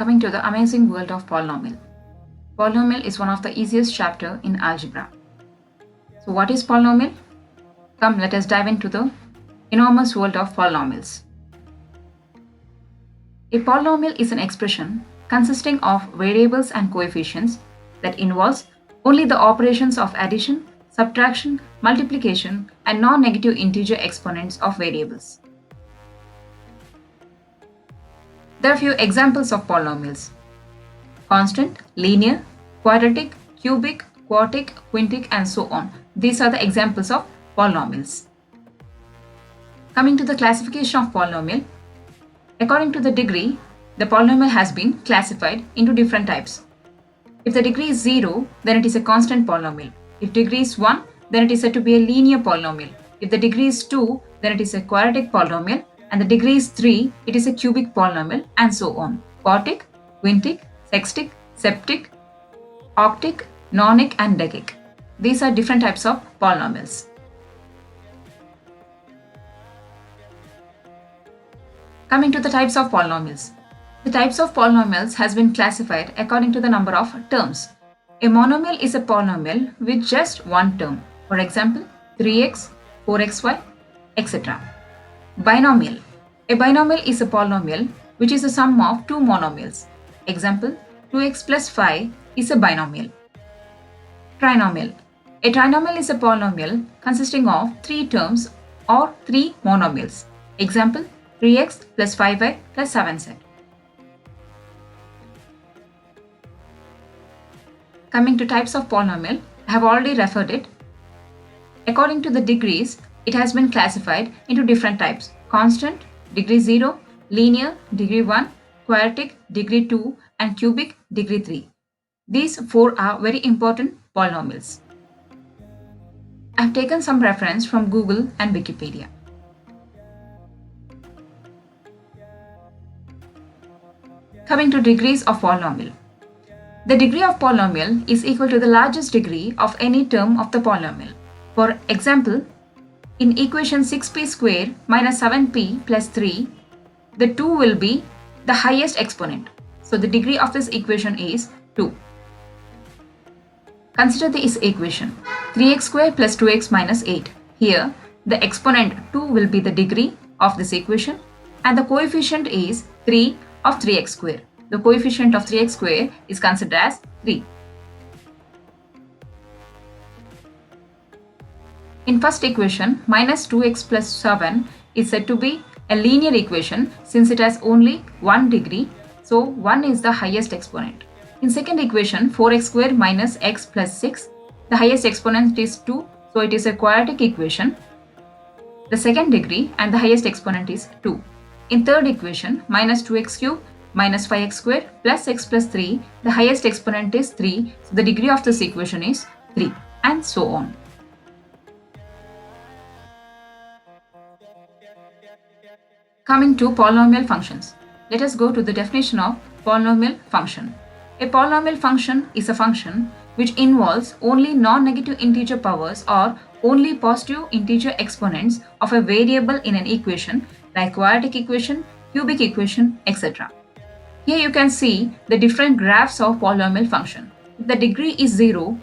Coming to the amazing world of polynomial. Polynomial is one of the easiest chapter in algebra. So what is polynomial? Come, let us dive into the enormous world of polynomials. A polynomial is an expression consisting of variables and coefficients that involves only the operations of addition, subtraction, multiplication, and non-negative integer exponents of variables. There are few examples of polynomials: constant, linear, quadratic, cubic, quartic, quintic, and so on. These are the examples of polynomials. Coming to the classification of polynomial, according to the degree, the polynomial has been classified into different types. If the degree is 0, then it is a constant polynomial. If degree is 1, then it is said to be a linear polynomial. If the degree is 2, then it is a quadratic polynomial. And the degree is 3, it is a cubic polynomial, and so on. Quartic, quintic, sextic, septic, octic, nonic, and decic. These are different types of polynomials. Coming to the types of polynomials. The types of polynomials has been classified according to the number of terms. A monomial is a polynomial with just one term. For example, 3x, 4xy, etc. Binomial. A binomial is a polynomial which is the sum of two monomials. Example, 2x plus 5 is a binomial. Trinomial. A trinomial is a polynomial consisting of three terms or three monomials. Example, 3x plus 5y plus 7z. Coming to types of polynomial, I have already referred it. According to the degrees, it has been classified into different types: constant, degree 0, linear, degree 1, quadratic, degree 2, and cubic, degree 3. These four are very important polynomials. I have taken some reference from Google and Wikipedia. Coming to degrees of polynomial. The degree of polynomial is equal to the largest degree of any term of the polynomial. For example, in equation 6p square minus 7p plus 3, the 2 will be the highest exponent. So the degree of this equation is 2. Consider this equation: 3x square plus 2x minus 8. Here, the exponent 2 will be the degree of this equation, and the coefficient is 3 of 3x square. The coefficient of 3x square is considered as 3. In first equation, minus 2x plus 7 is said to be a linear equation since it has only one degree, so 1 is the highest exponent. In second equation, 4x square minus x plus 6, the highest exponent is 2, so it is a quadratic equation, the second degree, and the highest exponent is 2. In third equation, minus 2x cube minus 5x square plus x plus 3, the highest exponent is 3, so the degree of this equation is 3, and so on. Coming to polynomial functions. Let us go to the definition of polynomial function. A polynomial function is a function which involves only non-negative integer powers or only positive integer exponents of a variable in an equation like quadratic equation, cubic equation, etc. Here you can see the different graphs of polynomial function. If the degree is 0,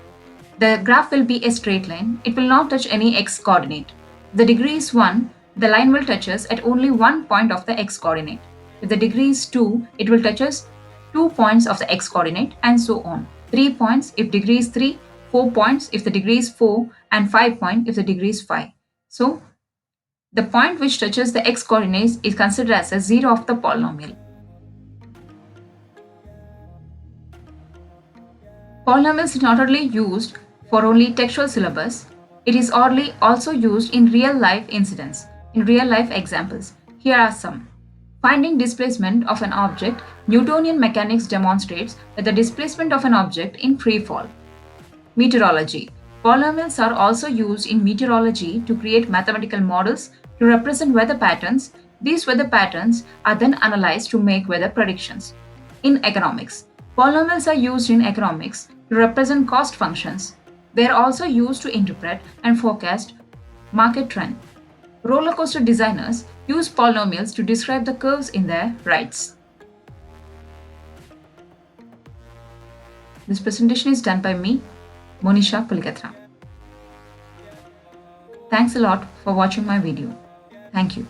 the graph will be a straight line. It will not touch any x coordinate. If the degree is 1, the line will touch us at only one point of the x coordinate. If the degree is 2, it will touch us 2 points of the x coordinate, and so on. 3 points if degree is 3, 4 points if the degree is 4, and 5 points if the degree is 5. So, the point which touches the x coordinates is considered as a 0 of the polynomial. Polynomials is not only used for only textual syllabus, it is also used in real life incidents, in real life examples. Here are some. Finding displacement of an object, Newtonian mechanics demonstrates that the displacement of an object in free fall. Meteorology. Polynomials are also used in meteorology to create mathematical models to represent weather patterns. These weather patterns are then analyzed to make weather predictions. In economics, polynomials are used in economics to represent cost functions. They are also used to interpret and forecast market trend. Roller coaster designers use polynomials to describe the curves in their rides. This presentation is done by me, Monisha Pulgatra. Thanks a lot for watching my video. Thank you.